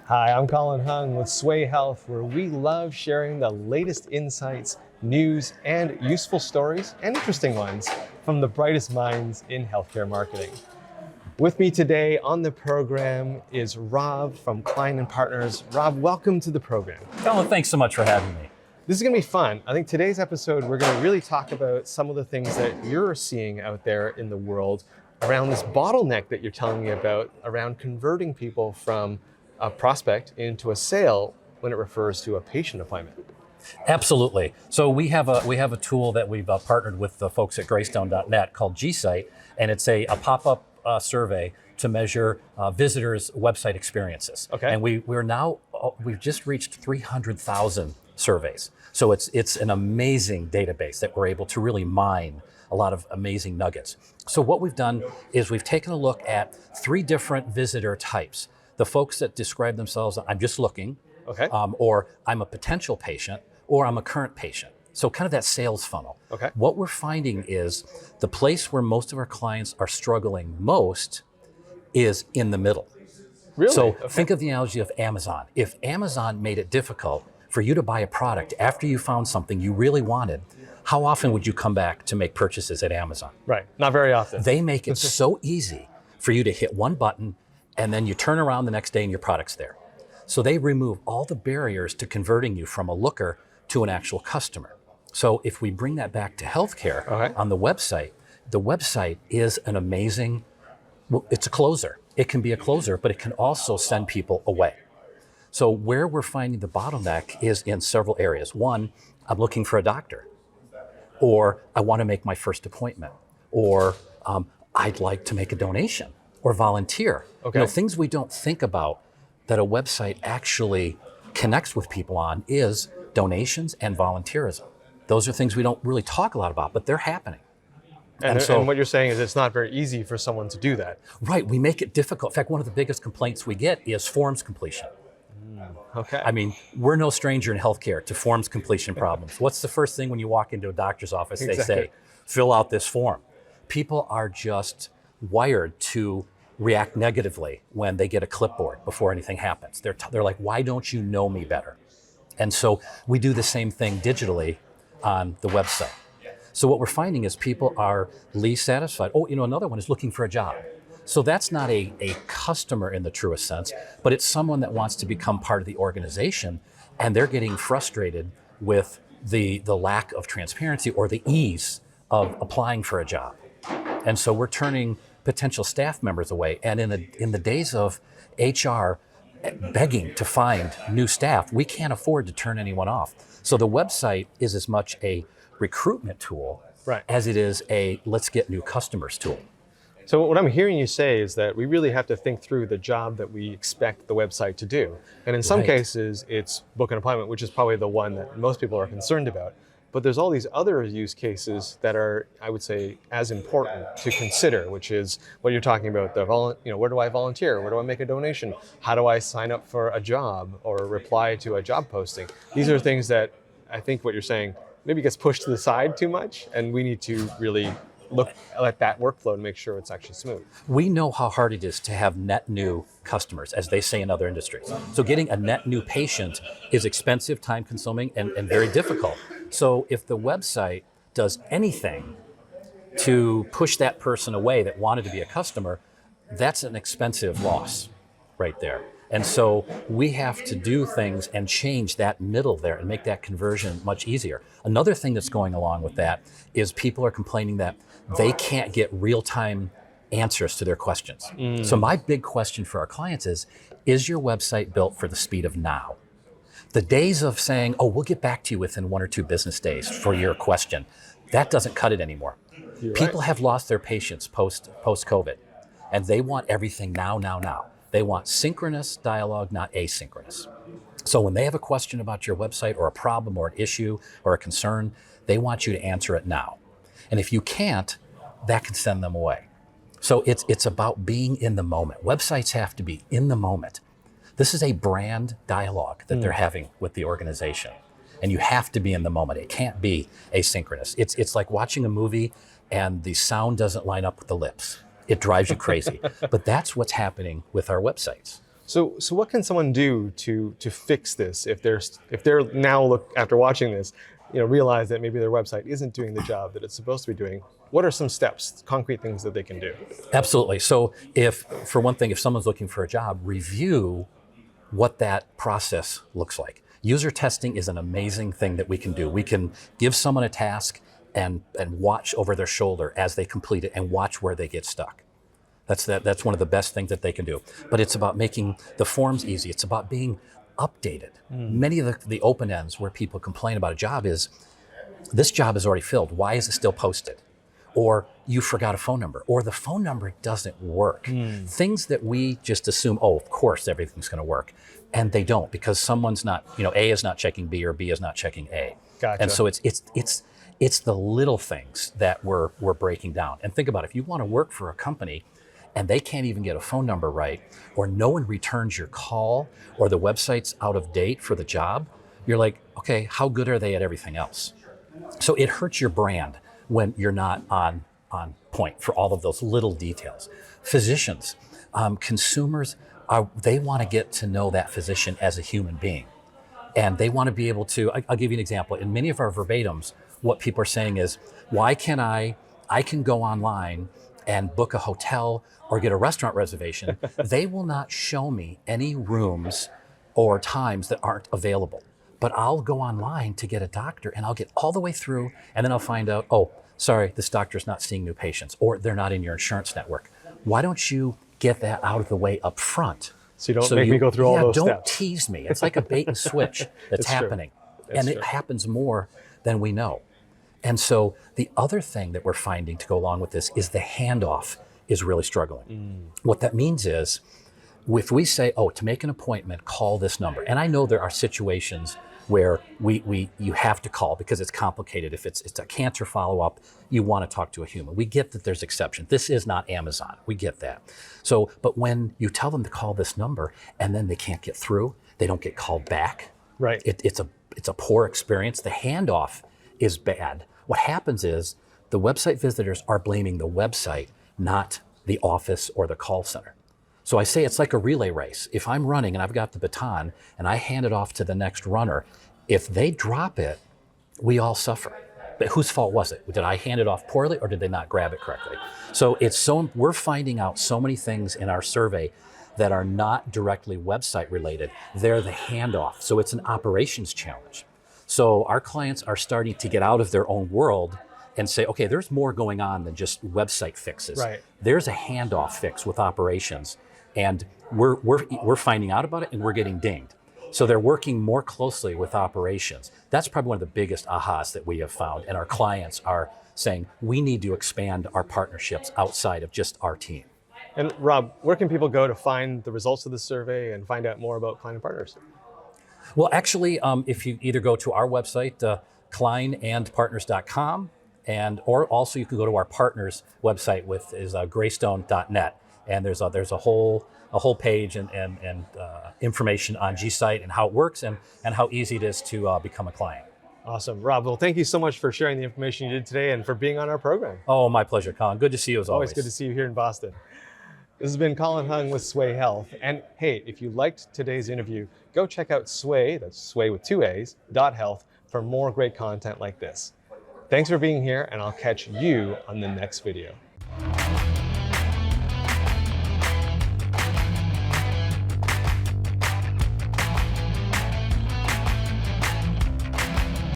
Hi, I'm Colin Hung with Sway Health, where we love sharing the latest insights, news, and useful stories, and interesting ones, from the brightest minds in healthcare marketing. With me today on the program is Rob from Klein and Partners. Rob, welcome to the program. Colin, thanks so much for having me. This is gonna be fun. I think today's episode, we're gonna really talk about some of the things that you're seeing out there in the world around this bottleneck that you're telling me about, around converting people from a prospect into a sale when it refers to a patient appointment. Absolutely. So we have a tool that we've partnered with the folks at Greystone.net called G-Site, and it's a pop-up survey to measure visitors' website experiences. Okay. And we've just reached 300,000 surveys. So it's an amazing database that we're able to really mine a lot of amazing nuggets. So what we've done is we've taken a look at 3 different visitor types. The folks that describe themselves, I'm just looking, Okay. or I'm a potential patient, or I'm a current patient. So kind of that sales funnel. Okay. What we're finding is the place where most of our clients are struggling most is in the middle. Really? So Okay. think of the analogy of Amazon. If Amazon made it difficult for you to buy a product after you found something you really wanted, how often would you come back to make purchases at Amazon? Right, not very often. They make it so easy for you to hit one button and then you turn around the next day and your product's there. So they remove all the barriers to converting you from a looker to an actual customer. So if we bring that back to healthcare, Okay. on the website is an amazing, well, it's a closer. It can be a closer, but it can also send people away. So where we're finding the bottleneck is in several areas. One, I'm looking for a doctor, or I want to make my first appointment, or I'd like to make a donation or volunteer. Okay. You know, things we don't think about that a website actually connects with people on is donations and volunteerism. Those are things we don't really talk a lot about, but they're happening. And so- what you're saying is it's not very easy for someone to do that. Right, we make it difficult. In fact, one of the biggest complaints we get is forms completion. Okay. I mean, we're no stranger in healthcare to forms completion problems. What's the first thing when you walk into a doctor's office? They Exactly. say, fill out this form. People are just wired to react negatively when they get a clipboard before anything happens. They're like, why don't you know me better? And so we do the same thing digitally on the website. So what we're finding is people are least satisfied. Oh, another one is looking for a job. So that's not a customer in the truest sense, but it's someone that wants to become part of the organization, and they're getting frustrated with the lack of transparency or the ease of applying for a job. And so we're turning potential staff members away. And in the days of HR begging to find new staff, we can't afford to turn anyone off. So the website is as much a recruitment tool Right. as it is a let's get new customers tool. So what I'm hearing you say is that we really have to think through the job that we expect the website to do. And in some Right. cases, it's book an appointment, which is probably the one that most people are concerned about. But there's all these other use cases that are, I would say, as important to consider, which is what you're talking about, where do I volunteer? Where do I make a donation? How do I sign up for a job or reply to a job posting? These are things that I think what you're saying maybe gets pushed to the side too much, and we need to really look at that workflow to make sure it's actually smooth. We know how hard it is to have net new customers, as they say in other industries. So getting a net new patient is expensive, time consuming, and very difficult. So if the website does anything to push that person away that wanted to be a customer, that's an expensive loss right there. And so we have to do things and change that middle there and make that conversion much easier. Another thing that's going along with that is people are complaining that they can't get real-time answers to their questions. So my big question for our clients is your website built for the speed of now? The days of saying, oh, we'll get back to you within 1 or 2 business days for your question, that doesn't cut it anymore. People have lost their patience post-COVID, and they want everything now. They want synchronous dialogue, not asynchronous. So when they have a question about your website or a problem or an issue or a concern, they want you to answer it now. And if you can't, that can send them away. So it's about being in the moment. Websites have to be in the moment. This is a brand dialogue that they're having with the organization. and you have to be in the moment. It can't be asynchronous. It's like watching a movie and the sound doesn't line up with the lips. It drives you crazy. But that's what's happening with our websites. So what can someone do to fix this if they're now after watching this, realize that maybe their website isn't doing the job that it's supposed to be doing? What are some steps, concrete things that they can do? Absolutely. So for one thing, if someone's looking for a job, review what that process looks like. User testing is an amazing thing that we can do. We can give someone a task and watch over their shoulder as they complete it and watch where they get stuck. That's one of the best things that they can do. But it's about making the forms easy. It's about being updated. Many of the open ends where people complain about a job is, this job is already filled. Why is it still posted? Or you forgot a phone number, or the phone number doesn't work. Things that we just assume, oh, of course everything's going to work. And they don't, because someone's not, A is not checking B or B is not checking A. Gotcha. And so it's the little things that we're breaking down. And think about it, if you want to work for a company and they can't even get a phone number right, or no one returns your call, or the website's out of date for the job, you're like, okay, how good are they at everything else? So it hurts your brand when you're not on point for all of those little details. Physicians, consumers, they want to get to know that physician as a human being. And they want to be able to, I'll give you an example. In many of our verbatims, what people are saying is, why can I can go online and book a hotel or get a restaurant reservation. They will not show me any rooms or times that aren't available. But I'll go online to get a doctor and I'll get all the way through and then I'll find out, oh, sorry, this doctor's not seeing new patients or they're not in your insurance network. Why don't you get that out of the way up front? So you don't make me go through all those don't steps. tease me. It's like a bait and switch that's happening. And it happens more than we know. And so the other thing that we're finding to go along with this is the handoff is really struggling. What that means is, if we say, oh, to make an appointment, call this number. And I know there are situations where you have to call because it's complicated. If it's a cancer follow-up, you want to talk to a human. We get that there's exceptions. This is not Amazon. We get that. So, but when you tell them to call this number and then they can't get through, they don't get called back. Right. It's a poor experience. The handoff is bad. What happens is the website visitors are blaming the website, not the office or the call center. So I say it's like a relay race. If I'm running and I've got the baton and I hand it off to the next runner, if they drop it, we all suffer. But whose fault was it? Did I hand it off poorly or did they not grab it correctly? So we're finding out so many things in our survey that are not directly website related. They're the handoff. So it's an operations challenge. So our clients are starting to get out of their own world and say, okay, there's more going on than just website fixes. Right. There's a handoff fix with operations. And we're finding out about it and we're getting dinged. So they're working more closely with operations. That's probably one of the biggest ahas that we have found. And our clients are saying, we need to expand our partnerships outside of just our team. And Rob, where can people go to find the results of the survey and find out more about Klein & Partners? Well, actually, if you either go to our website, kleinandpartners.com, or also you can go to our partners website, is greystone.net. And there's a whole page and information on G-Site and how it works and how easy it is to become a client. Awesome. Rob, well, thank you so much for sharing the information you did today and for being on our program. Oh, my pleasure, Colin. Good to see you as always. Always good to see you here in Boston. This has been Colin Hung with Sway Health. And hey, if you liked today's interview, go check out Sway, that's Sway with 2 A's, .health for more great content like this. Thanks for being here, and I'll catch you on the next video.